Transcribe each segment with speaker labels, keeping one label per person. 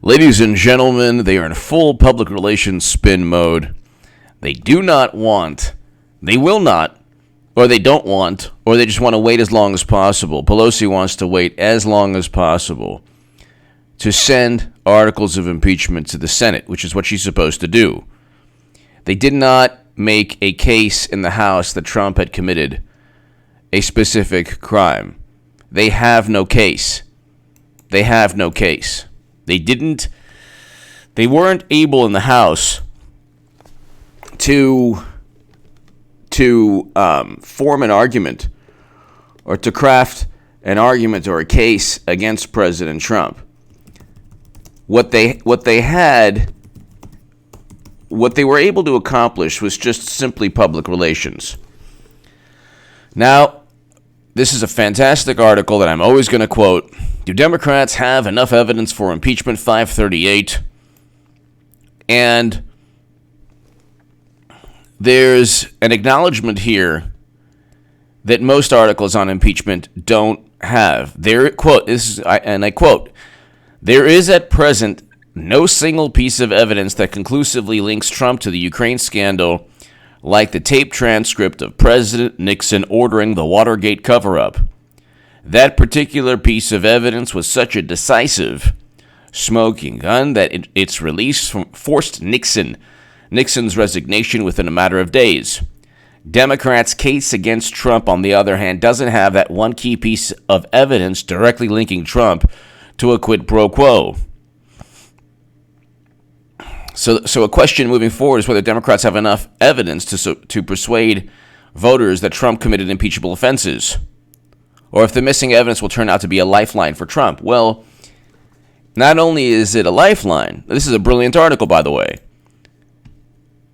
Speaker 1: Ladies and gentlemen, they are in full public relations spin mode. They do not want, they will not, or they don't want, or they just want to wait as long as possible. Pelosi wants to wait as long as possible to send articles of impeachment to the Senate, which is what she's supposed to do. They did not make a case in the House that Trump had committed a specific crime. They have no case. They have no case. They weren't able in the House to form an argument or to craft an argument or a case against President Trump. What they were able to accomplish was just simply public relations. Now, this is a fantastic article that I'm always going to quote. Do Democrats have enough evidence for impeachment? 538. And there's an acknowledgement here that most articles on impeachment don't have. There, quote, I quote, "There is at present no single piece of evidence that conclusively links Trump to the Ukraine scandal, like the tape transcript of President Nixon ordering the Watergate cover-up. That particular piece of evidence was such a decisive smoking gun that its release forced Nixon's resignation within a matter of days. Democrats' case against Trump, on the other hand, doesn't have that one key piece of evidence directly linking Trump to a quid pro quo." So a question moving forward is whether Democrats have enough evidence to persuade voters that Trump committed impeachable offenses, or if the missing evidence will turn out to be a lifeline for Trump. Well, not only is it a lifeline, this is a brilliant article, by the way,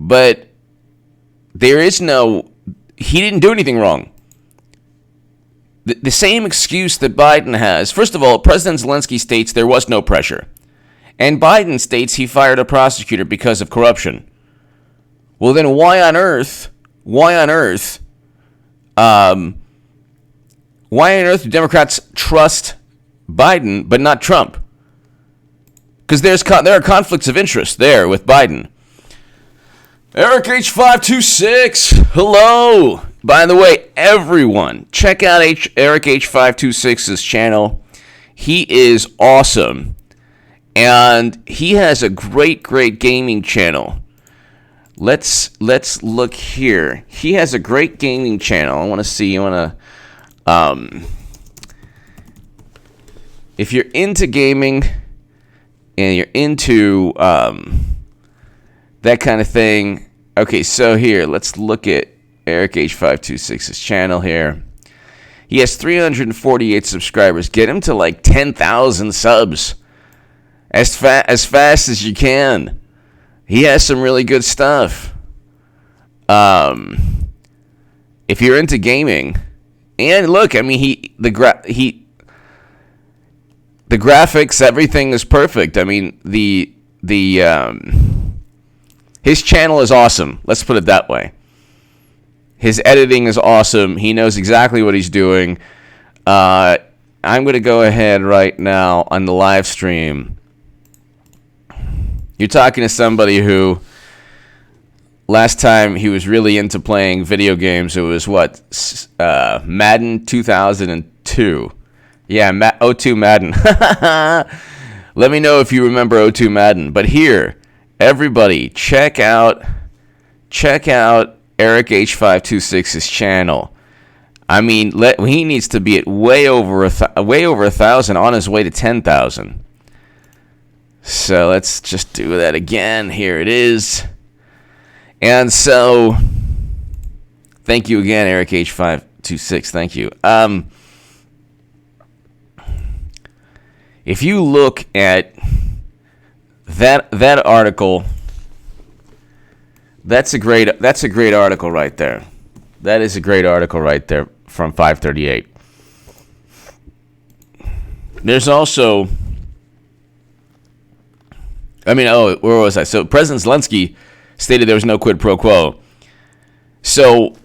Speaker 1: but he didn't do anything wrong. The same excuse that Biden has. First of all, President Zelensky states there was no pressure. And Biden states he fired a prosecutor because of corruption. Well, then why on earth do Democrats trust Biden but not Trump? Because there are conflicts of interest there with Biden. Eric H526, hello. By the way, everyone, check out Eric H526's channel. He is awesome. And he has a great gaming channel. Let's look here. He has a great gaming channel. I want to see. If you're into gaming and you're into that kind of thing. Okay, so here, let's look at Eric H526's channel here. He has 348 subscribers. Get him to like 10,000 subs. As fast as you can. He has some really good stuff. If you're into gaming, and look, I mean, the graphics, everything is perfect. I mean, his channel is awesome. Let's put it that way. His editing is awesome. He knows exactly what he's doing. I'm going to go ahead right now on the live stream. You're talking to somebody who, last time he was really into playing video games, it was Madden 2002. Yeah, 02 Madden. Let me know if you remember 02 Madden. But here, everybody, check out Eric H526's channel. I mean, he needs to be at way over 1,000, on his way to 10,000. So let's just do that again. Here it is. And so, thank you again, Eric H526. Thank you. If you look at that article, that's a great article right there. That is a great article right there from 538. There's also, where was I? So President Zelensky stated there was no quid pro quo. So,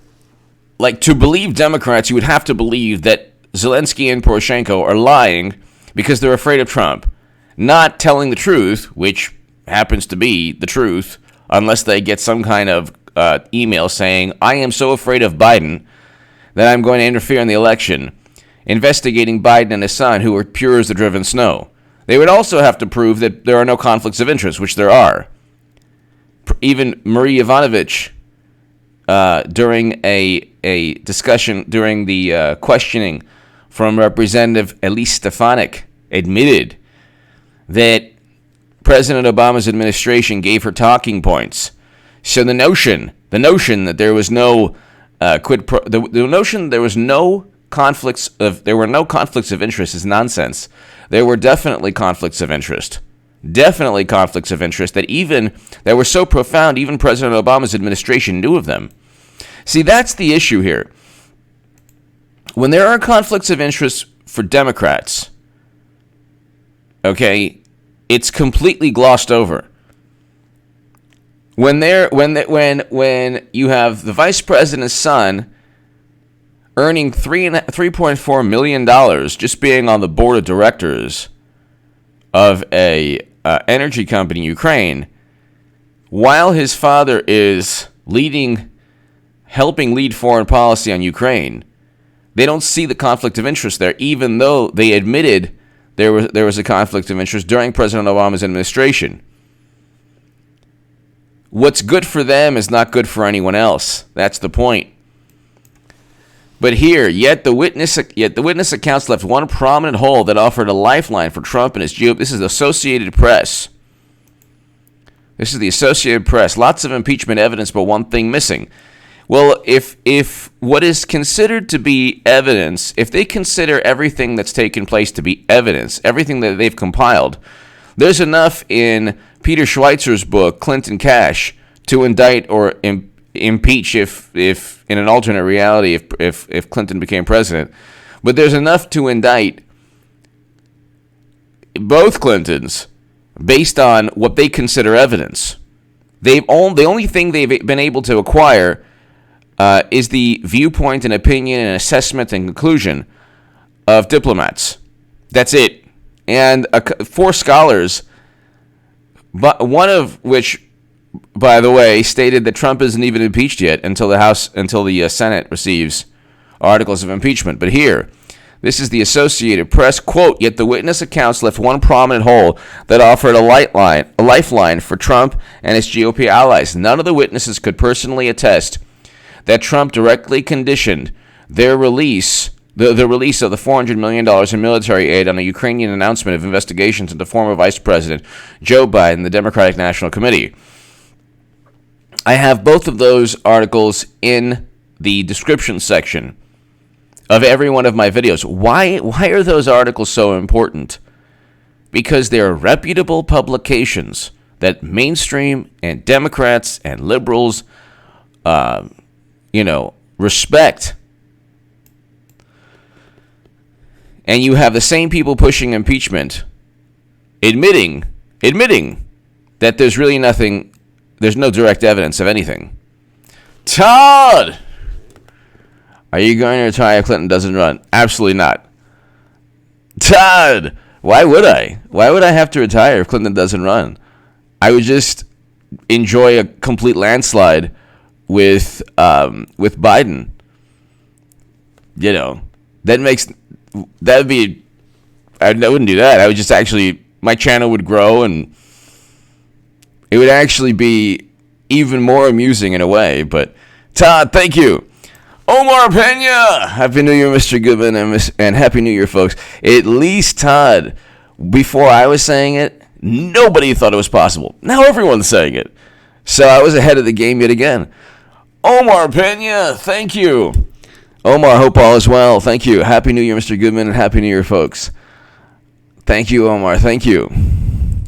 Speaker 1: to believe Democrats, you would have to believe that Zelensky and Poroshenko are lying because they're afraid of Trump. not telling the truth, which happens to be the truth, unless they get some kind of email saying, I am so afraid of Biden that I'm going to interfere in the election, investigating Biden and his son, who are pure as the driven snow. They would also have to prove that there are no conflicts of interest, which there are. Even Marie Yovanovitch, during a discussion, during the questioning from Representative Elise Stefanik, admitted that President Obama's administration gave her talking points. So the notion that there was no the notion there were no conflicts of interest is nonsense. There were definitely conflicts of interest. Definitely conflicts of interest that were so profound, even President Obama's administration knew of them. See, that's the issue here. When there are conflicts of interest for Democrats, okay, it's completely glossed over. When you have the vice president's son earning $3.4 million just being on the board of directors of a energy company in Ukraine, while his father is helping lead foreign policy on Ukraine, they don't see the conflict of interest there, even though they admitted there was a conflict of interest during President Obama's administration. What's good for them is not good for anyone else. That's the point. But here, yet the witness accounts left one prominent hole that offered a lifeline for Trump and his GOP. This is the Associated Press. This is the Associated Press. Lots of impeachment evidence, but one thing missing. Well, if what is considered to be evidence, if they consider everything that's taken place to be evidence, everything that they've compiled, there's enough in Peter Schweitzer's book, Clinton Cash, to indict or impeach if in an alternate reality, if Clinton became president. But there's enough to indict both Clintons based on what they consider evidence. The only thing they've been able to acquire is the viewpoint and opinion and assessment and conclusion of diplomats. That's it. And 4 scholars, but one of which, by the way, stated that Trump isn't even impeached yet until the Senate receives articles of impeachment. But here, this is the Associated Press, quote, yet the witness accounts left one prominent hole that offered a lifeline for Trump and his GOP allies. None of the witnesses could personally attest that Trump directly conditioned their release, the release of the $400 million in military aid on a Ukrainian announcement of investigations into former Vice President Joe Biden, the Democratic National Committee. I have both of those articles in the description section of every one of my videos. Why are those articles so important? Because they're reputable publications that mainstream and Democrats and liberals respect. And you have the same people pushing impeachment admitting that there's really nothing, there's no direct evidence of anything. Todd! Are you going to retire if Clinton doesn't run? Absolutely not. Todd! Why would I? Why would I have to retire if Clinton doesn't run? I would just enjoy a complete landslide with Biden. I wouldn't do that. I would just actually, my channel would grow and it would actually be even more amusing in a way. But Todd, thank you. Omar Pena, Happy New Year, Mr. Goodman, and Happy New Year, folks. At least Todd, before I was saying it, nobody thought it was possible. Now everyone's saying it. So I was ahead of the game yet again. Omar Pena, thank you. Omar, hope all is well. Thank you. Happy New Year, Mr. Goodman, and Happy New Year, folks. Thank you, Omar. Thank you.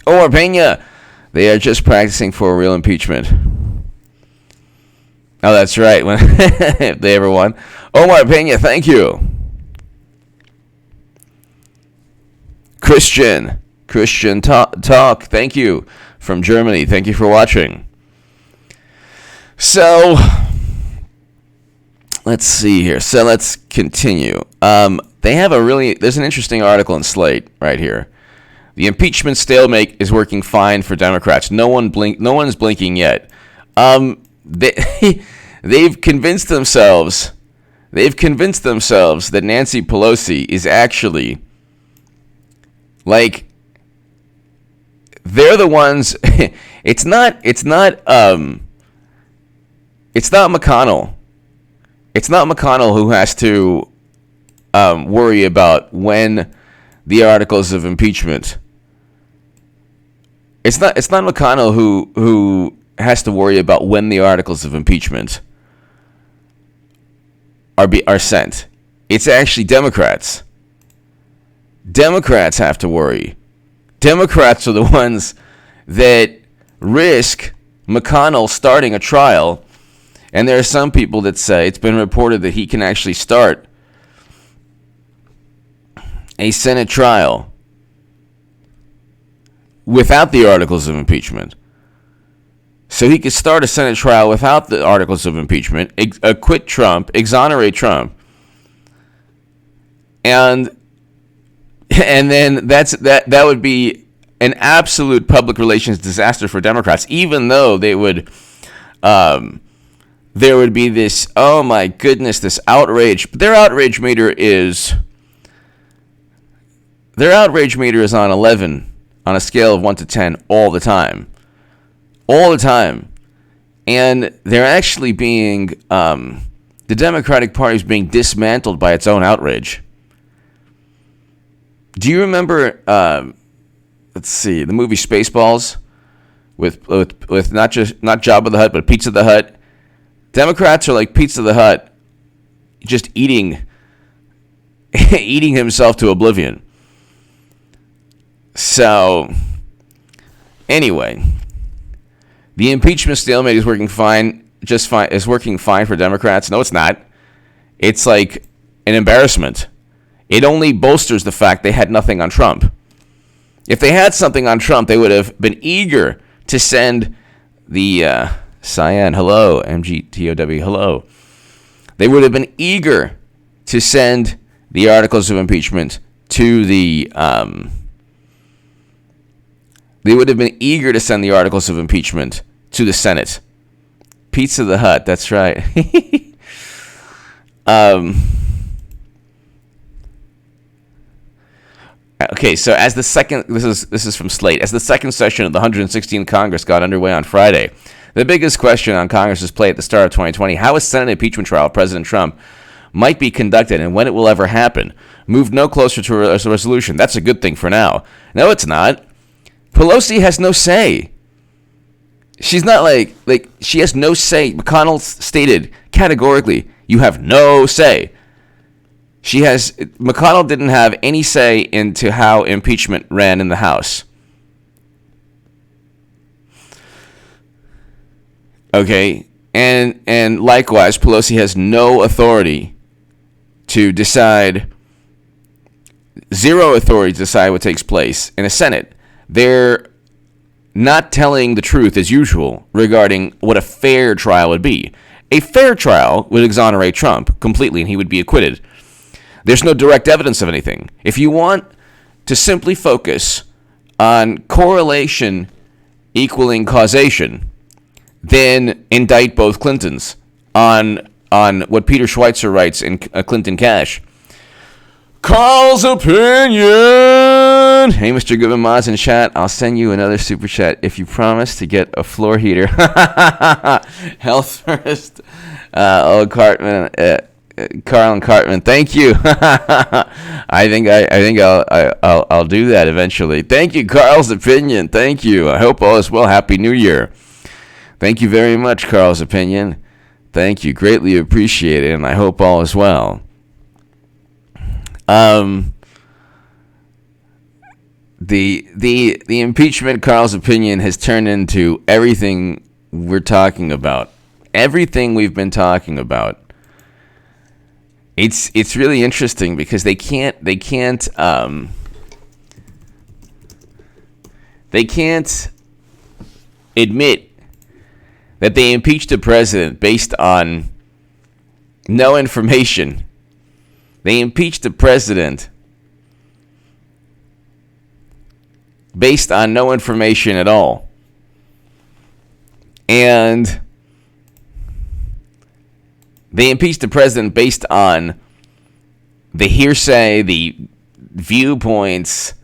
Speaker 1: Omar Pena, they are just practicing for a real impeachment. Oh, that's right. If they ever won. Omar Pena, thank you. Christian Talk, thank you. From Germany, thank you for watching. So, let's see here. So, let's continue. There's an interesting article in Slate right here. The impeachment stalemate is working fine for Democrats. No one's blinking yet. They've convinced themselves. That Nancy Pelosi is actually like they're the ones. It's not McConnell. It's not McConnell who has to worry about when the articles of impeachment. It's not McConnell who has to worry about when the articles of impeachment are sent. It's actually Democrats. Democrats have to worry. Democrats are the ones that risk McConnell starting a trial, and there are some people that say it's been reported that he can actually start a Senate trial without the articles of impeachment. So he could start a Senate trial without the articles of impeachment, acquit Trump, exonerate Trump, and then that would be an absolute public relations disaster for Democrats. Even though there would be this, oh my goodness, this outrage. Their outrage meter is on 11 on a scale of 1 to 10 all the time. All the time. And they're actually being, the Democratic Party is being dismantled by its own outrage. Do you remember, let's see, the movie Spaceballs with not Jabba the Hutt, but Pizza the Hutt? Democrats are like Pizza the Hutt, just eating himself to oblivion. So, anyway, the impeachment stalemate is working fine. Is working fine for Democrats. No, it's not. It's like an embarrassment. It only bolsters the fact they had nothing on Trump. If they had something on Trump, they would have been eager to send the Cyan, hello, MGTOW, hello. They would have been eager to send the articles of impeachment to the Senate. Pizza the Hutt, that's right. Okay, so as the second, this is from Slate, as the second session of the 116th Congress got underway on Friday, the biggest question on Congress's plate at the start of 2020, how a Senate impeachment trial of President Trump might be conducted and when it will ever happen, moved no closer to a resolution. That's a good thing for now. No, it's not. Pelosi has no say. She's not like she has no say. McConnell stated categorically, you have no say. McConnell didn't have any say into how impeachment ran in the House. Okay, and likewise, Pelosi has no authority to decide, zero authority to decide what takes place in a Senate. They're not telling the truth as usual regarding what a fair trial would be. A fair trial would exonerate Trump completely and he would be acquitted. There's no direct evidence of anything. If you want to simply focus on correlation equaling causation, then indict both Clintons on what Peter Schweitzer writes in Clinton Cash. Carl's opinion. Hey, Mr. Goodman Moz in chat. I'll send you another super chat if you promise to get a floor heater. Health first. Cartman. Carl and Cartman. Thank you. I think I'll do that eventually. Thank you, Carl's opinion. Thank you. I hope all is well. Happy New Year. Thank you very much, Carl's opinion. Thank you. Greatly appreciate it, and I hope all is well. The impeachment, Carl's opinion, has turned into everything we're talking about. Everything we've been talking about. It's really interesting because they can't admit that they impeached a president based on no information. They impeached the president based on no information at all. And they impeached the president based on the hearsay, the viewpoints,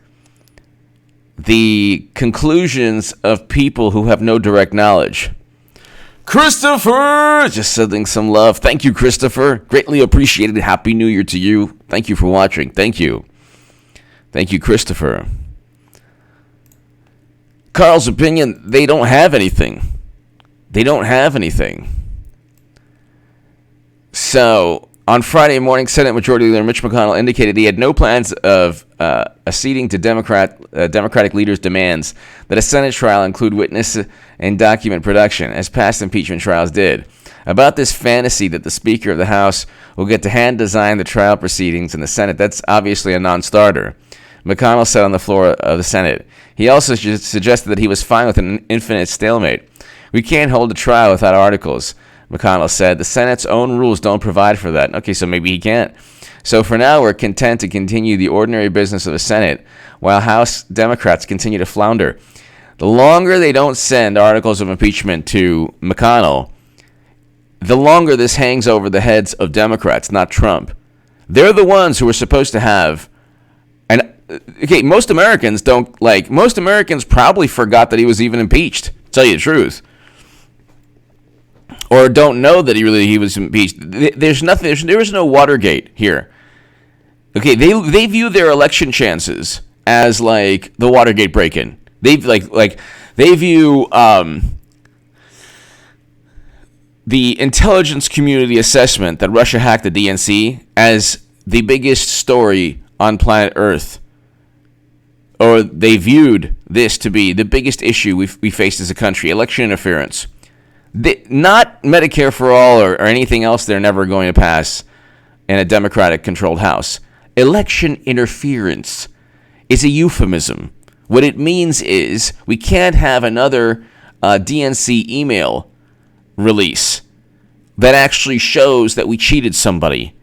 Speaker 1: the conclusions of people who have no direct knowledge. Christopher, just sending some love. Thank you, Christopher. Greatly appreciated. Happy New Year to you. Thank you for watching. Thank you. Thank you, Christopher. Carl's opinion, they don't have anything. They don't have anything. So, on Friday morning, Senate Majority Leader Mitch McConnell indicated he had no plans of acceding to Democratic leaders' demands that a Senate trial include witness and document production, as past impeachment trials did. About this fantasy that the Speaker of the House will get to hand-design the trial proceedings in the Senate, that's obviously a non-starter, McConnell said on the floor of the Senate. He also suggested that he was fine with an infinite stalemate. We can't hold a trial without articles, McConnell said. The Senate's own rules don't provide for that. Okay, so maybe he can't. So for now, we're content to continue the ordinary business of the Senate while House Democrats continue to flounder. The longer they don't send articles of impeachment to McConnell, the longer this hangs over the heads of Democrats, not Trump. They're the ones who are supposed to have, and okay, most Americans probably forgot that he was even impeached, to tell you the truth. Or don't know that he was impeached. There was no Watergate here. Okay, they view their election chances as like the Watergate break-in. They view the intelligence community assessment that Russia hacked the DNC as the biggest story on planet Earth. Or they viewed this to be the biggest issue we faced as a country, election interference. Not Medicare for all or anything else they're never going to pass in a Democratic-controlled House. Election interference is a euphemism. What it means is we can't have another DNC email release that actually shows that we cheated somebody.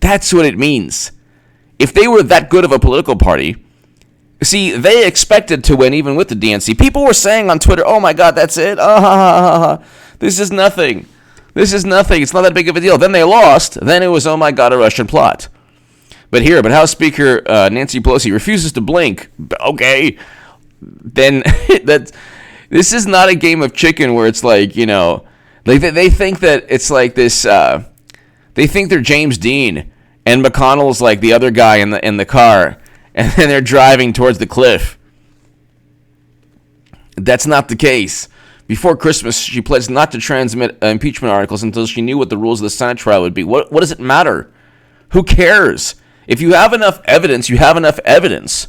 Speaker 1: That's what it means. If they were that good of a political party, see, they expected to win even with the DNC. People were saying on Twitter, oh my God, that's it? This is nothing. This is nothing. It's not that big of a deal. Then they lost. Then it was, oh my God, a Russian plot. But House Speaker Nancy Pelosi refuses to blink. Okay. Then this is not a game of chicken where it's like, they think that it's like this, they think they're James Dean and McConnell's like the other guy in the car and then they're driving towards the cliff. That's not the case. Before Christmas, she pledged not to transmit impeachment articles until she knew what the rules of the Senate trial would be. What does it matter? Who cares? If you have enough evidence, you have enough evidence.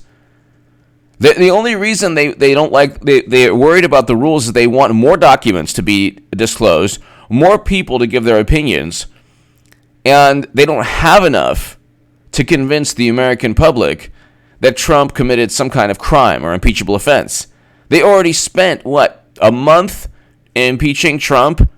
Speaker 1: The only reason they don't like, they're worried about the rules is they want more documents to be disclosed, more people to give their opinions, and they don't have enough to convince the American public that Trump committed some kind of crime or impeachable offense. They already spent, a month impeaching Trump,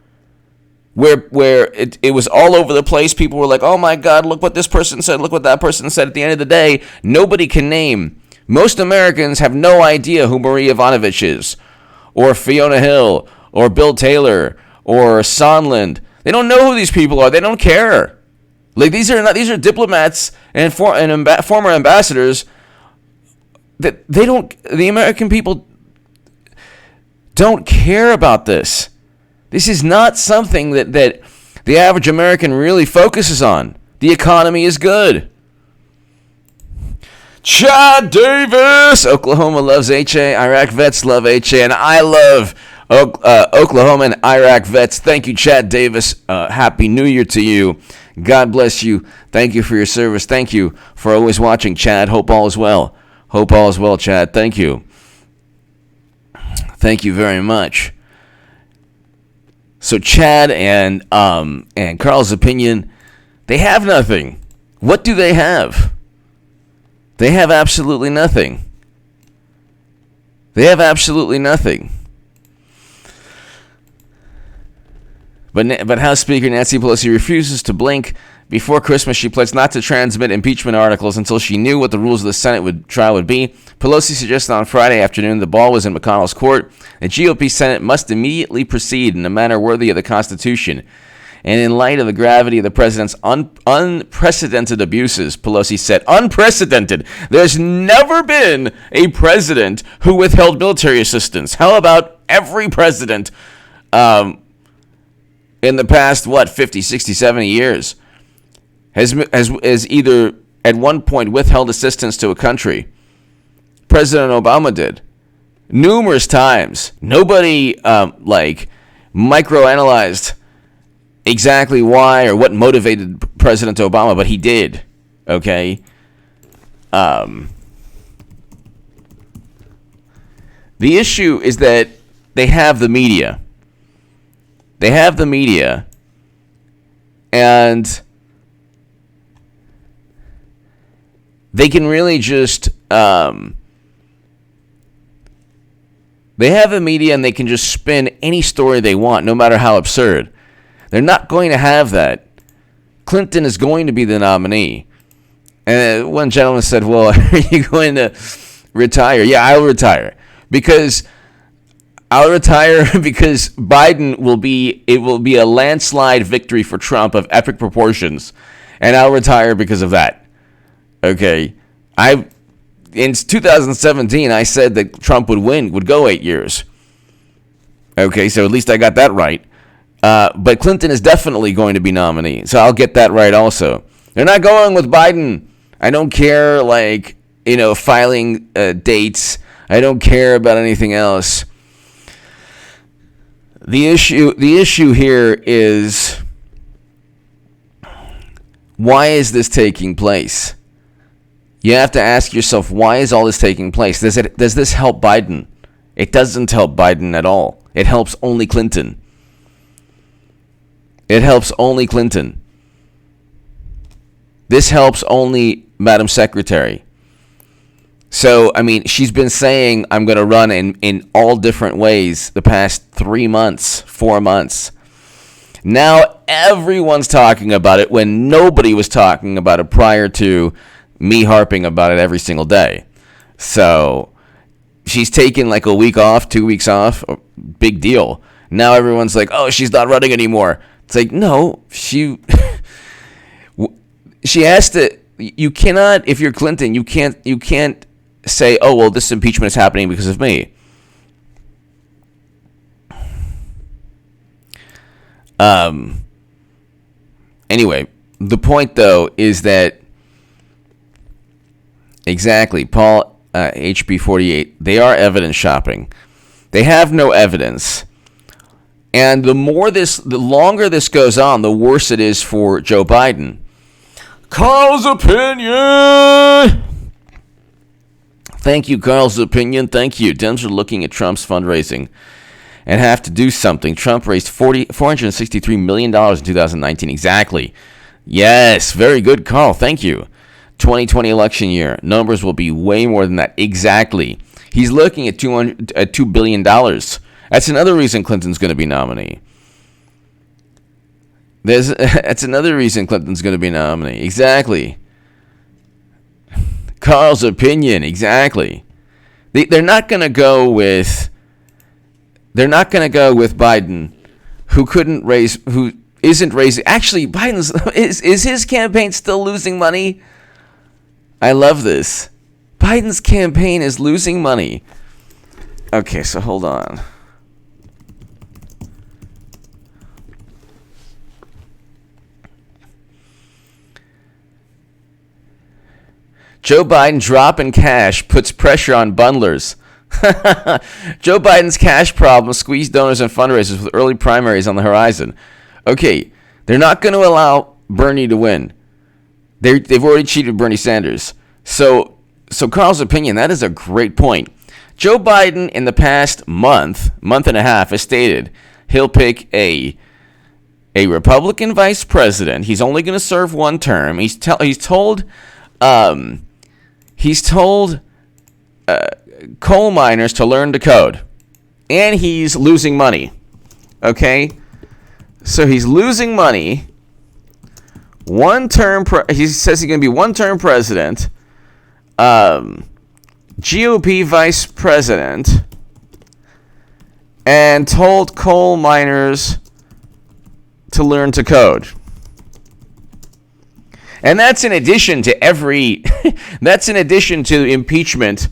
Speaker 1: where it was all over the place. People were like, oh my God, look what this person said, look what that person said. At the end of the day, nobody can name. Most Americans have no idea who Marie Yovanovitch is, or Fiona Hill, or Bill Taylor, or Sondland. They don't know who these people are. They don't care. Like these are diplomats and former ambassadors that the American people don't care about this. This is not something that the average American really focuses on. The economy is good. Chad Davis, Oklahoma loves HA. Iraq vets love HA, and I love Oklahoma and Iraq vets. Thank you, Chad Davis. Happy New Year to you. God bless you. Thank you for your service. Thank you for always watching, Chad. Hope all is well. Hope all is well, Chad. Thank you. Thank you very much. So Chad and Carl's opinion, they have nothing. What do they have? They have absolutely nothing. They have absolutely nothing. But House Speaker Nancy Pelosi refuses to blink Before Christmas, she pledged not to transmit impeachment articles until she knew what the rules of the Senate trial would be. Pelosi suggested on Friday afternoon the ball was in McConnell's court. The GOP Senate must immediately proceed in a manner worthy of the Constitution. And in light of the gravity of the president's unprecedented abuses, Pelosi said, unprecedented. There's never been a president who withheld military assistance. How about every president in the past, 50, 60, 70 years has either at one point withheld assistance to a country? President Obama did. Numerous times. Nobody microanalyzed exactly why or what motivated President Obama, but he did. Okay? The issue is that they have the media. They have the media, and they can really just they have the media and they can just spin any story they want, no matter how absurd. They're not going to have that. Clinton is going to be the nominee. And one gentleman said, well, are you going to retire? Yeah, I'll retire. Because Biden will be a landslide victory for Trump of epic proportions. And I'll retire because of that. Okay. In 2017, I said that Trump would go 8 years. Okay, so at least I got that right. But Clinton is definitely going to be nominee, so I'll get that right also. They're not going with Biden. I don't care, filing dates. I don't care about anything else. The issue here is, why is this taking place? You have to ask yourself, why is all this taking place? Does this help Biden? It doesn't help Biden at all. It helps only Clinton. It helps only Clinton. This helps only Madam Secretary. So, she's been saying, I'm going to run in all different ways the past 3 months, 4 months. Now everyone's talking about it when nobody was talking about it prior to me harping about it every single day. So she's taken a week off, 2 weeks off, big deal. Now everyone's like, oh, she's not running anymore. It's like, no, she has to. You cannot, if you're Clinton, you can't say, oh, well, this impeachment is happening because of me. Anyway, the point though is that exactly, Paul, HB 48, they are evidence shopping. They have no evidence. And the longer this goes on, the worse it is for Joe Biden. Carl's opinion. Thank you, Carl's opinion. Thank you. Dems are looking at Trump's fundraising and have to do something. Trump raised $463 million in 2019. Exactly. Yes, very good, Carl. Thank you. 2020 election year. Numbers will be way more than that. Exactly. He's looking at $2 billion. That's another reason Clinton's going to be nominee. That's another reason Clinton's going to be nominee. Exactly. Carl's opinion. Exactly. They're not going to go with Biden, who isn't raising. Actually, is his campaign still losing money? I love this. Biden's campaign is losing money. Okay, so hold on. Joe Biden drop in cash puts pressure on bundlers. Joe Biden's cash problem squeezed donors and fundraisers with early primaries on the horizon. Okay, they're not going to allow Bernie to win. They've already cheated Bernie Sanders. So Carl's opinion, that is a great point. Joe Biden in the past month and a half has stated he'll pick a Republican vice president. He's only going to serve one term. He's told coal miners to learn to code, and he's losing money. Okay, so he's losing money He says he's going to be one-term president, GOP vice president, and told coal miners to learn to code. And that's in addition to that's in addition to impeachment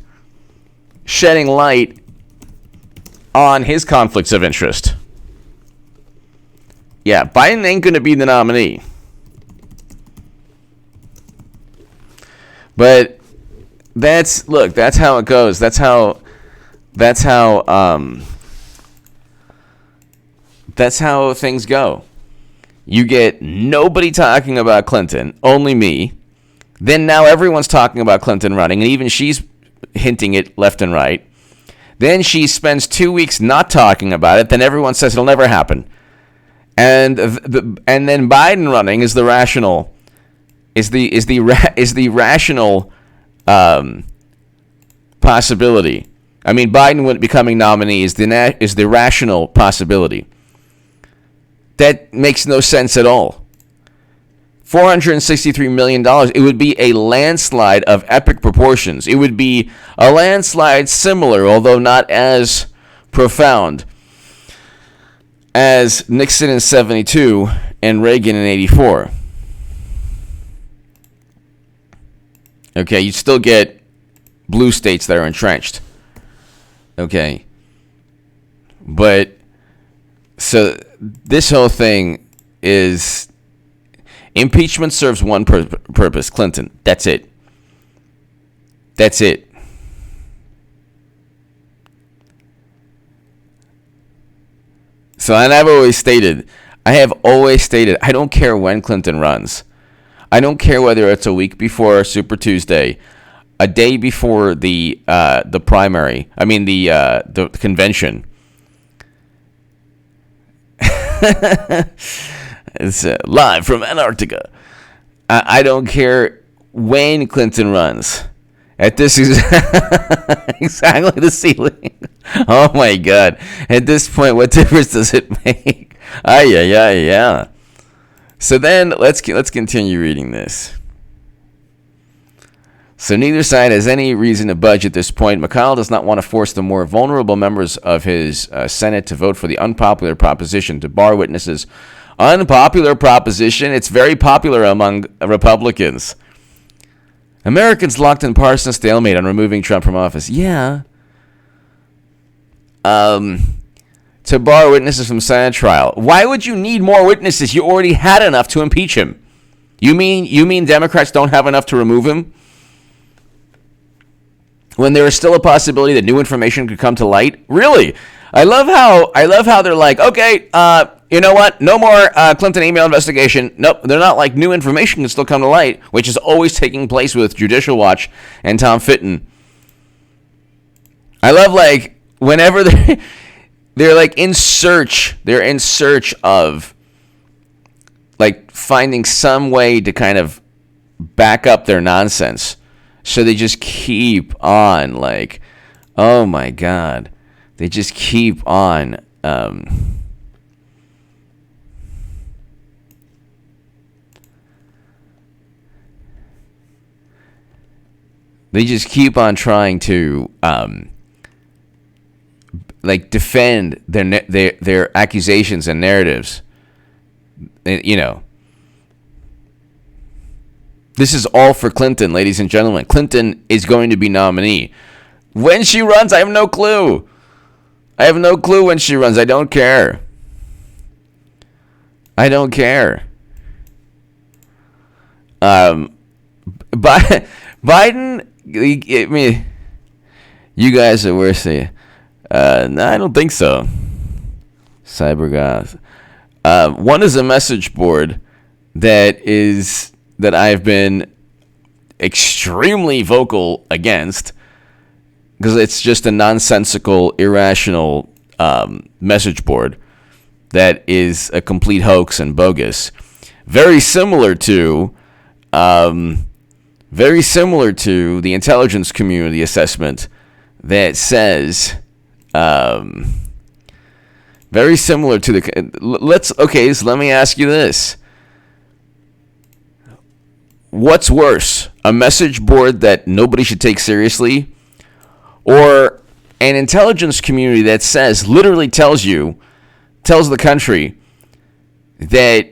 Speaker 1: shedding light on his conflicts of interest. Yeah, Biden ain't going to be the nominee. But that's how it goes. That's how things go. You get nobody talking about Clinton, only me. Then now everyone's talking about Clinton running, and even she's hinting it left and right. Then she spends 2 weeks not talking about it. Then everyone says it'll never happen. And then Biden running is the rational rational possibility. I mean, Biden becoming nominee is the rational possibility. That makes no sense at all. $463 million. It would be a landslide of epic proportions. It would be a landslide similar, although not as profound, as Nixon in 72 and Reagan in 84. Okay, you still get blue states that are entrenched. Okay. But, so this whole thing is, impeachment serves one purpose, Clinton. That's it. That's it. So, and I have always stated, I don't care when Clinton runs. I don't care whether it's a week before Super Tuesday, a day before the primary. I mean the convention. It's live from Antarctica. I don't care when Clinton runs. At this is exactly the ceiling. Oh my God! At this point, what difference does it make? Yeah. So then let's continue reading this. So neither side has any reason to budge at this point. McConnell does not want to force the more vulnerable members of his Senate to vote for the unpopular proposition to bar witnesses. Unpopular proposition? It's very popular among Republicans. Americans locked in partisan stalemate on removing Trump from office. Yeah. To bar witnesses from Senate trial. Why would you need more witnesses? You already had enough to impeach him. You mean Democrats don't have enough to remove him? When there is still a possibility that new information could come to light? Really? I love how they're like, okay, you know what? No more Clinton email investigation. Nope, they're not like new information can still come to light, which is always taking place with Judicial Watch and Tom Fitton. I love like whenever they're like in search of like finding some way to kind of back up their nonsense. So they just keep on like, oh my God. They just keep on trying to like defend their accusations and narratives. You know. This is all for Clinton, ladies and gentlemen. Clinton is going to be nominee. When she runs, I have no clue. I have no clue when she runs. I don't care. Biden, I mean, you guys are worse. No, I don't think so. CyberGoth. One is a message board that I've been extremely vocal against because it's just a nonsensical, irrational message board that is a complete hoax and bogus. Very similar to the intelligence community assessment that says very similar to so let me ask you this. what's worse, a message board that nobody should take seriously, or an intelligence community that literally tells the country that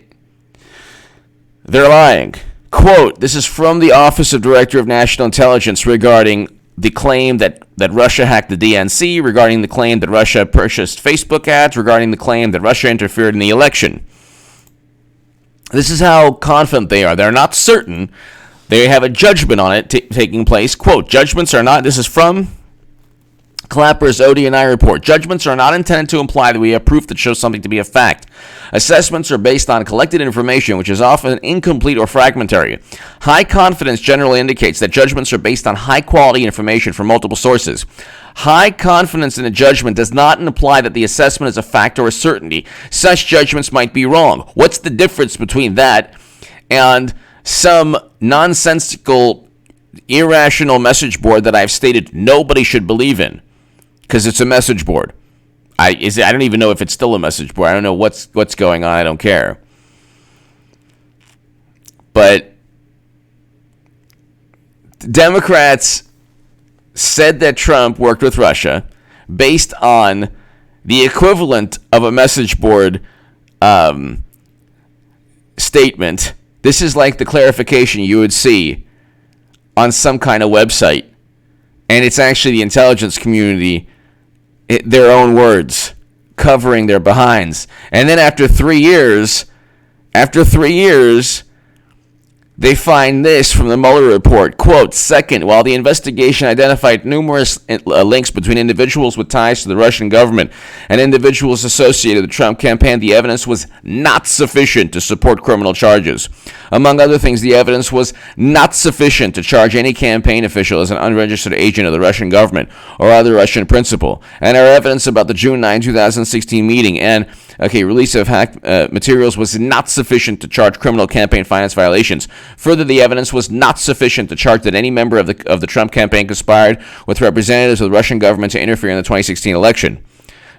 Speaker 1: they're lying? Quote, this is from the Office of Director of National Intelligence regarding the claim that Russia hacked the DNC, regarding the claim that Russia purchased Facebook ads, regarding the claim that Russia interfered in the election. This is how confident they are. They're not certain. They have a judgment on it taking place. Quote, judgments are not, this is from Clapper's ODNI report. Judgments are not intended to imply that we have proof that shows something to be a fact. Assessments are based on collected information, which is often incomplete or fragmentary. High confidence generally indicates that judgments are based on high-quality information from multiple sources. High confidence in a judgment does not imply that the assessment is a fact or a certainty. Such judgments might be wrong. What's the difference between that and some nonsensical, irrational message board that I've stated nobody should believe in? Because it's a message board. I don't even know if it's still a message board. I don't know what's going on. I don't care. But Democrats said that Trump worked with Russia based on the equivalent of a message board statement. This is like the clarification you would see on some kind of website. And it's actually the intelligence community, their own words, covering their behinds. And then after 3 years, they find this from the Mueller report. Quote, second, while the investigation identified numerous links between individuals with ties to the Russian government and individuals associated with the Trump campaign, the evidence was not sufficient to support criminal charges. Among other things, the evidence was not sufficient to charge any campaign official as an unregistered agent of the Russian government or other Russian principal. And our evidence about the June 9, 2016 meeting and release of hacked materials was not sufficient to charge criminal campaign finance violations. Further, the evidence was not sufficient to charge that any member of the Trump campaign conspired with representatives of the Russian government to interfere in the 2016 election.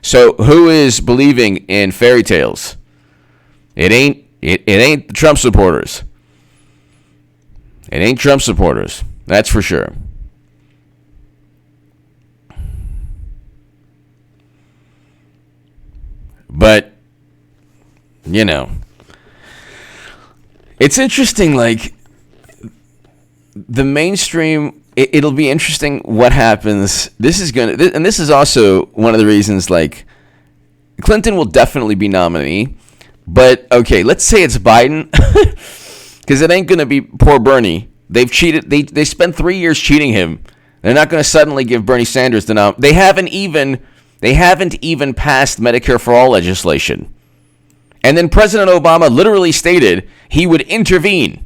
Speaker 1: So, who is believing in fairy tales? It ain't the Trump supporters. It ain't Trump supporters. That's for sure. But, it's interesting, like, the mainstream, it'll be interesting what happens. This is also one of the reasons, like, Clinton will definitely be nominee, but, okay, let's say it's Biden, because it ain't going to be poor Bernie. They've cheated, they spent 3 years cheating him. They're not going to suddenly give Bernie Sanders the nom. They haven't even passed Medicare for All legislation. And then President Obama literally stated he would intervene.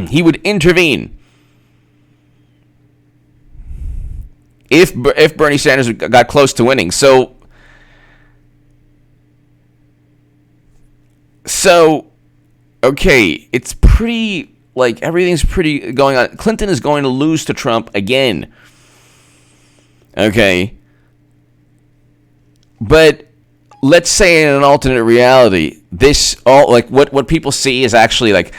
Speaker 1: He would intervene if Bernie Sanders got close to winning. So okay, it's pretty, like, everything's pretty going on. Clinton is going to lose to Trump again. Okay. But let's say in an alternate reality, what people see is actually, like,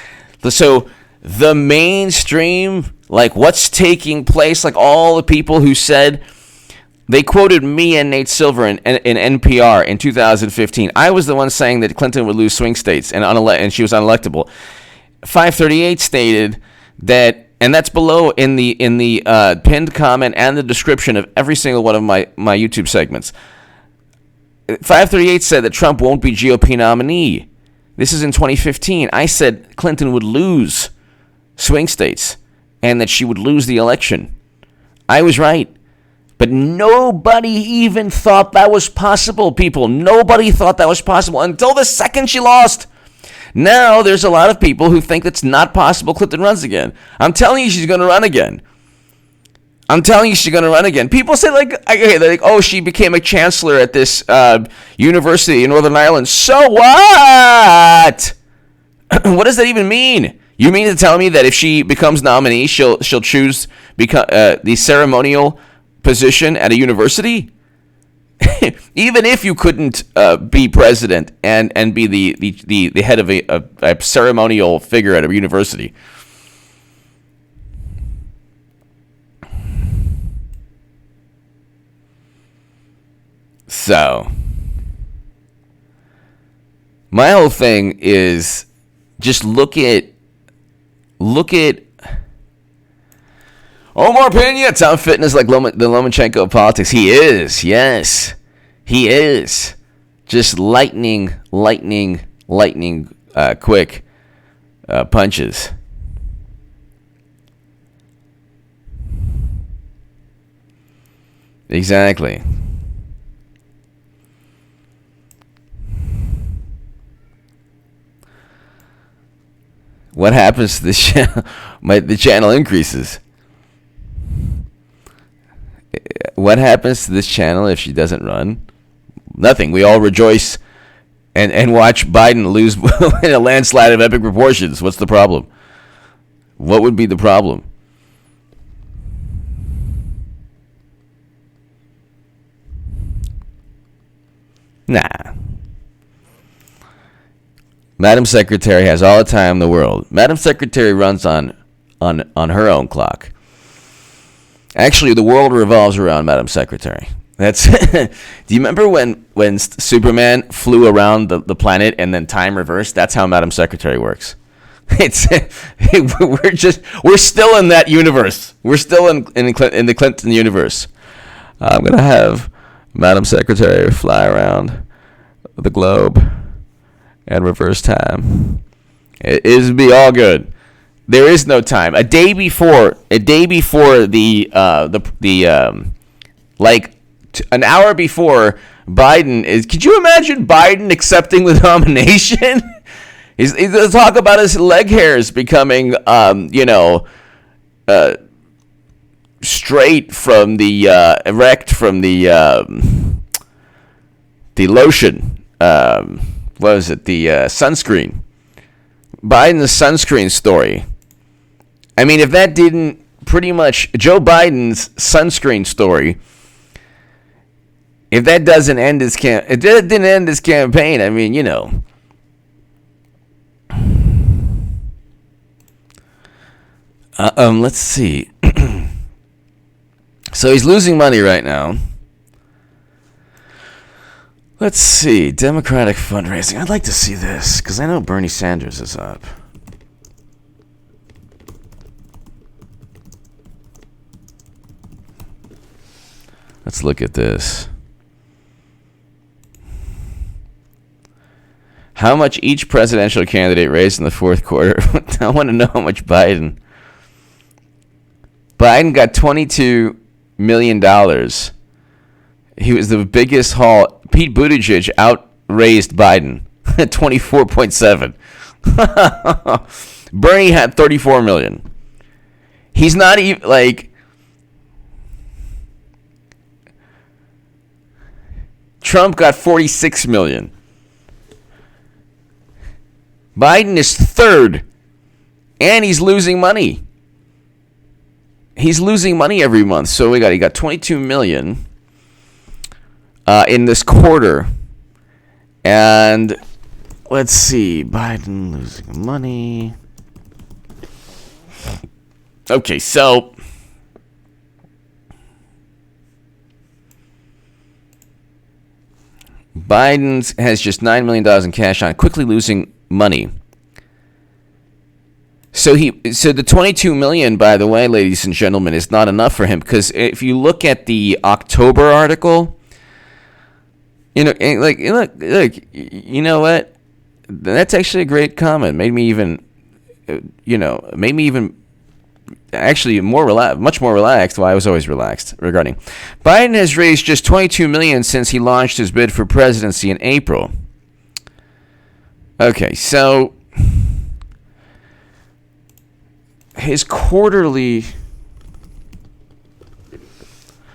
Speaker 1: so the mainstream, like, what's taking place, like, all the people who said, they quoted me and Nate Silver in NPR in 2015. I was the one saying that Clinton would lose swing states and she was unelectable. 538 stated that, and that's below in the pinned comment and the description of every single one of my YouTube segments. 538 said that Trump won't be GOP nominee. This is in 2015. I said Clinton would lose swing states and that she would lose the election. I was right. But nobody even thought that was possible, people. Nobody thought that was possible until the second she lost. Now there's a lot of people who think it's not possible Clinton runs again. I'm telling you she's going to run again. People say, like, oh, she became a chancellor at this university in Northern Ireland. So what? What does that even mean? You mean to tell me that if she becomes nominee, she'll choose the ceremonial position at a university? Even if you couldn't be president and be the head of a ceremonial figure at a university. So, my whole thing is just look at Omar Pena, Tom Fitness like the Lomachenko of politics. He is, yes. He is. Just lightning quick punches. Exactly. What happens to this channel? The channel increases. What happens to this channel if she doesn't run? Nothing. We all rejoice and watch Biden lose in a landslide of epic proportions. What's the problem? What would be the problem? Nah. Madam Secretary has all the time in the world. Madam Secretary runs on her own clock. Actually, the world revolves around Madam Secretary. That's. Do you remember when Superman flew around the planet and then time reversed? That's how Madam Secretary works. We're still in that universe. We're still in the Clinton universe. I'm gonna have Madam Secretary fly around the globe and reverse time. It'll be all good. There is no time. A day before an hour before Biden is. Could you imagine Biden accepting the nomination? He's going to talk about his leg hairs becoming, straight from the erect from the lotion. What was it? The sunscreen. Biden's sunscreen story. I mean, if that didn't pretty much Joe Biden's sunscreen story, if that doesn't end his it didn't end his campaign. I mean, let's see. So he's losing money right now. Let's see. Democratic fundraising. I'd like to see this because I know Bernie Sanders is up. Let's look at this. How much each presidential candidate raised in the fourth quarter? I want to know how much Biden. Biden got $22 million. He was the biggest haul. Pete Buttigieg outraised Biden at 24.7. Bernie had 34 million. He's not even like. Trump got 46 million. Biden is third, and he's losing money. He's losing money every month. So he got 22 million in this quarter, and let's see, Biden losing money. Okay, so Biden has just $9 million in cash on, quickly losing money. So the 22 million, by the way, ladies and gentlemen, is not enough for him, because if you look at the October article, look, you know what? That's actually a great comment. Made me even actually much more relaxed. Well, I was always relaxed regarding. Biden has raised just 22 million since he launched his bid for presidency in April. Okay, so his quarterly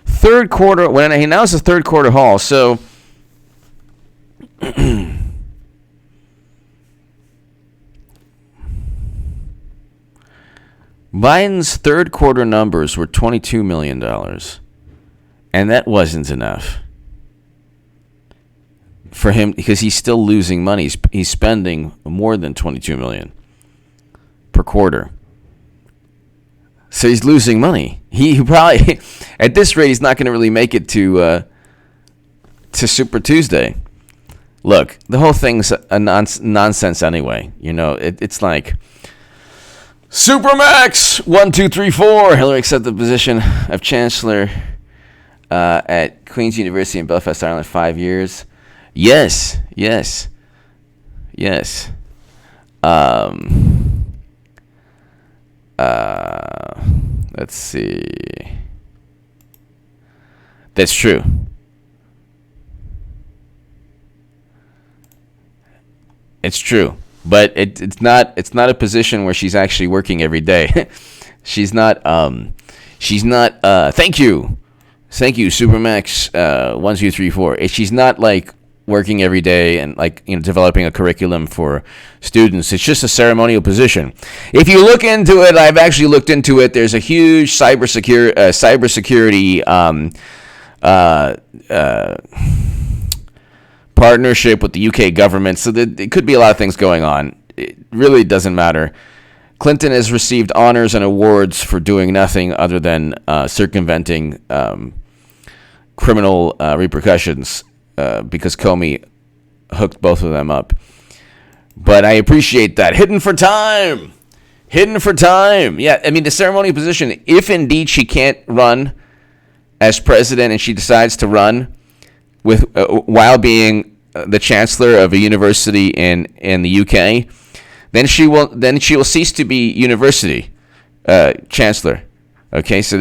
Speaker 1: third quarter, when he announced the third quarter haul, so Biden's third quarter numbers were $22 million, and that wasn't enough for him because he's still losing money. He's spending more than $22 million per quarter. So he's losing money. He probably, at this rate, he's not going to really make it to to Super Tuesday. Look, the whole thing's a nonsense anyway. It's like Supermax 1, 2, 3, 4. Hillary accepted the position of chancellor at Queen's University in Belfast, Ireland, 5 years. Yes. Let's see. That's true. It's true, but it's not a position where she's actually working every day. She's not. Thank you, Supermax 1, 2, 3, 4. She's not like working every day and developing a curriculum for students. It's just a ceremonial position. If you look into it, I've actually looked into it. There's a huge cybersecurity partnership with the UK government, so that it could be a lot of things going on. It really doesn't matter. Clinton has received honors and awards for doing nothing other than circumventing criminal repercussions because Comey hooked both of them up. But I appreciate that. Hidden for time. Yeah, I mean, the ceremonial position, if indeed she can't run as president and she decides to run with while being the chancellor of a university in the UK, then she will cease to be university chancellor. Okay, so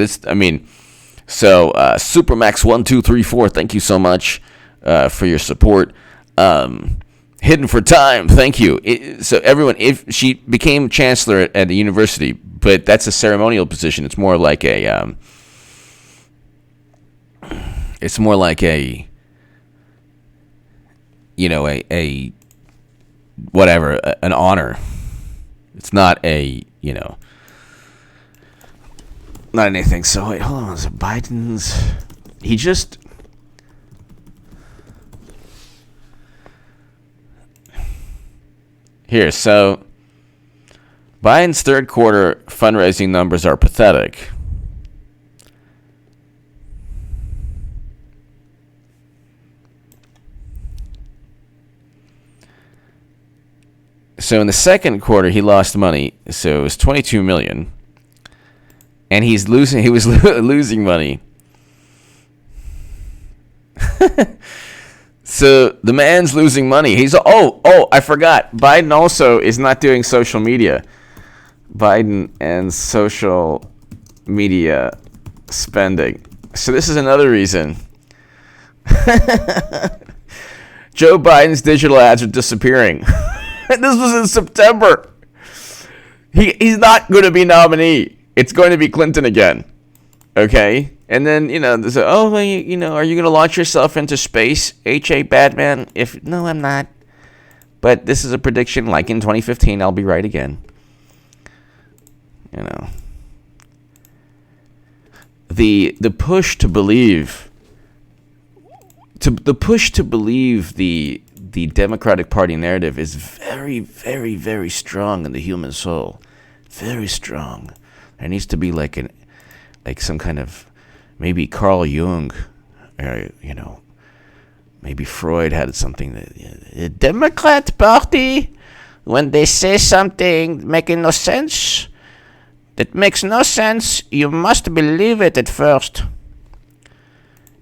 Speaker 1: Supermax 1, 2, 3, 4. Thank you so much for your support. Hidden for time. Thank you. So everyone, if she became chancellor at the university, but that's a ceremonial position. It's more like a. An honor. It's not not anything. So wait, hold on. So Biden's, so Biden's third quarter fundraising numbers are pathetic. So in the second quarter, he lost money. So it was $22 million, and he was losing money. So the man's losing money. I forgot. Biden also is not doing social media. Biden and social media spending. So this is another reason. Joe Biden's digital ads are disappearing. This was in September. He's not going to be nominee. It's going to be Clinton again. Okay? And then, there's are you going to launch yourself into space, H.A. Batman? No, I'm not. But this is a prediction, like in 2015, I'll be right again. The push to believe the Democratic Party narrative is very, very, very strong in the human soul. Very strong. There needs to be like some kind of, maybe Carl Jung, maybe Freud had something. The Democrat Party, when they say something making no sense, that makes no sense, you must believe it at first.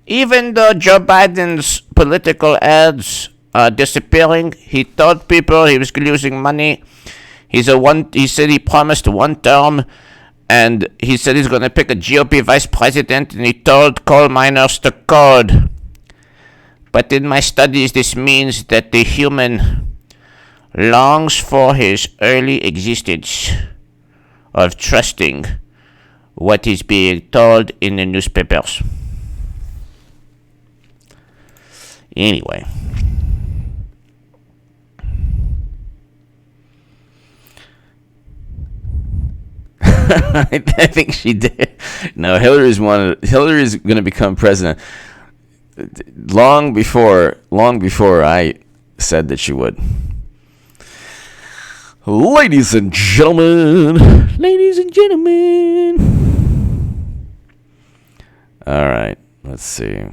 Speaker 1: Even though Joe Biden's political ads are disappearing, he told people he was losing money. He said he promised one term, and he said he's going to pick a GOP vice president, and he told coal miners to code. But in my studies, this means that the human longs for his early existence of trusting what is being told in the newspapers. Anyway. I think she did. No, Hillary's going to become president long before I said that she would. Ladies and gentlemen. All right, let's see.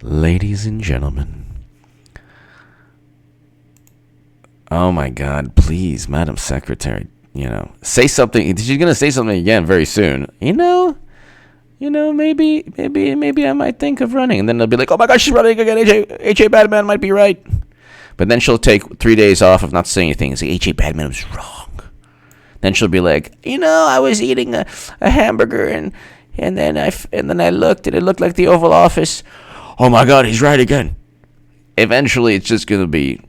Speaker 1: Ladies and gentlemen. Oh my God, please, Madam Secretary, say something. She's going to say something again very soon. Maybe I might think of running. And then they'll be like, oh my gosh, she's running again. H.A. Badman might be right. But then she'll take 3 days off of not saying anything and say, H.A. Badman was wrong. Then she'll be like, I was eating a hamburger and then I looked and it looked like the Oval Office. Oh my God, he's right again. Eventually, it's just going to be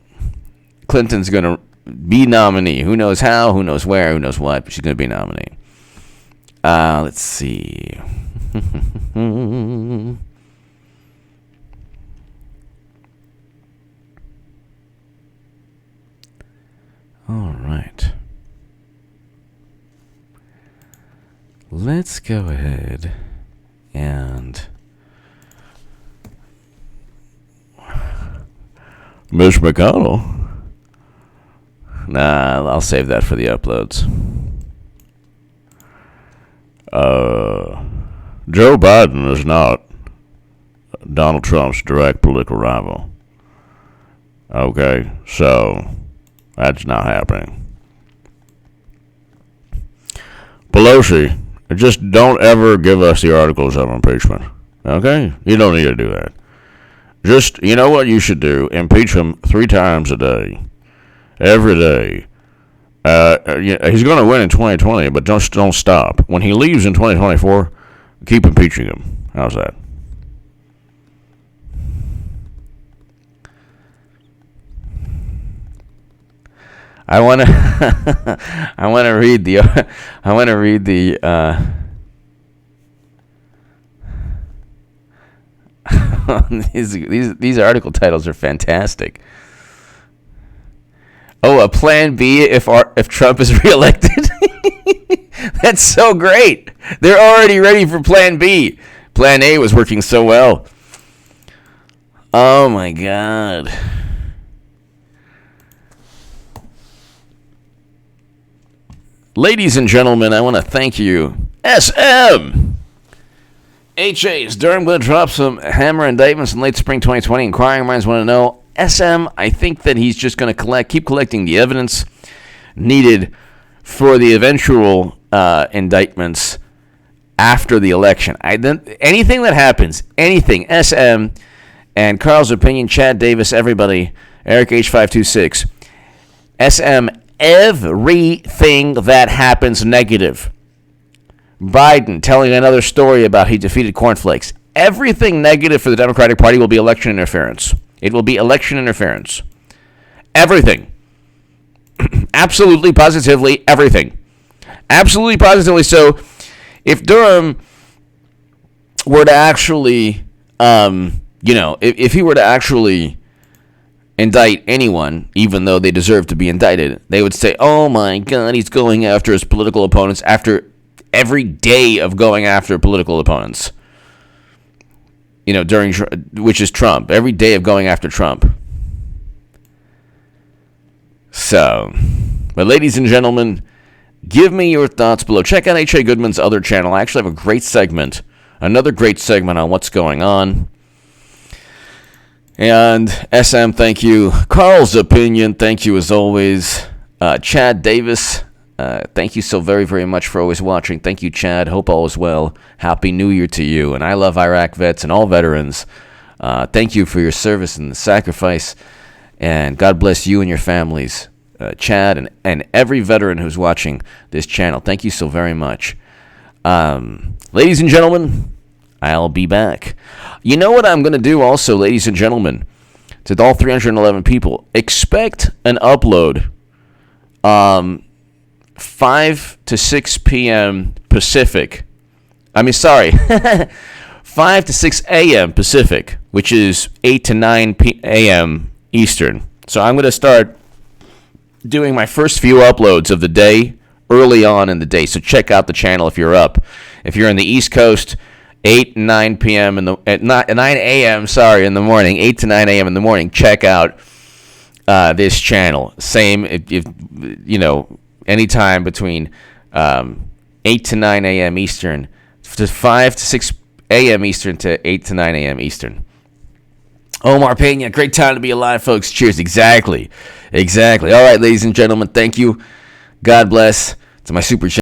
Speaker 1: Clinton's going to be nominee. Who knows how, who knows where, who knows what, but she's going to be nominee. Let's see. All right. Let's go ahead and Mitch McConnell. Nah, I'll save that for the uploads. Joe Biden is not Donald Trump's direct political rival. Okay, so that's not happening. Pelosi, just don't ever give us the articles of impeachment. Okay? You don't need to do that. Just, you know what you should do? Impeach him 3 times a day. Every day. He's going to win in 2020, but don't stop. When he leaves in 2024, keep impeaching him. How's that? I want to read the these article titles are fantastic. Oh, a plan B if Trump is reelected. That's so great. They're already ready for plan B. Plan A was working so well. Oh my God. Ladies and gentlemen, I want to thank you. SM! HA is Durham going to drop some hammer indictments in late spring 2020. Inquiring minds want to know. SM, I think that he's just going to keep collecting the evidence needed for the eventual indictments after the election. Anything that happens, anything, SM and Carl's opinion, Chad Davis, everybody, Eric H526, SM, everything that happens negative. Biden telling another story about he defeated cornflakes. Everything negative for the Democratic Party will be election interference. It will be election interference. Everything. Absolutely, positively, everything. Absolutely, positively. So, if Durham were to actually, if he were to actually indict anyone, even though they deserve to be indicted, they would say, oh my God, he's going after his political opponents after every day of going after political opponents. Which is Trump. Every day of going after Trump. So, but ladies and gentlemen, give me your thoughts below. Check out H.A. Goodman's other channel. I actually have a great segment. Another great segment on what's going on. And SM, thank you. Carl's opinion, thank you as always. Chad Davis, thank you so very, very much for always watching. Thank you, Chad. Hope all is well. Happy New Year to you. And I love Iraq vets and all veterans. Thank you for your service and the sacrifice. And God bless you and your families. Chad and every veteran who's watching this channel. Thank you so very much. Ladies and gentlemen, I'll be back. You know what I'm going to do also, ladies and gentlemen, to all 311 people? Expect an upload 5 to 6 p.m. Pacific. 5 to 6 a.m. Pacific, which is 8 to 9 a.m. Eastern. So I'm going to start doing my first few uploads of the day early on in the day. So check out the channel if you're up. If you're in the East Coast, 8 and 9 p.m. at 9 a.m. in the morning, 8 to 9 a.m. in the morning. Check out this channel. Same, if anytime between 8 to 9 a.m. Eastern, to 5 to 6 a.m. Eastern to 8 to 9 a.m. Eastern. Omar Pena, great time to be alive, folks. Cheers. Exactly. All right, ladies and gentlemen, thank you. God bless. To my super chat.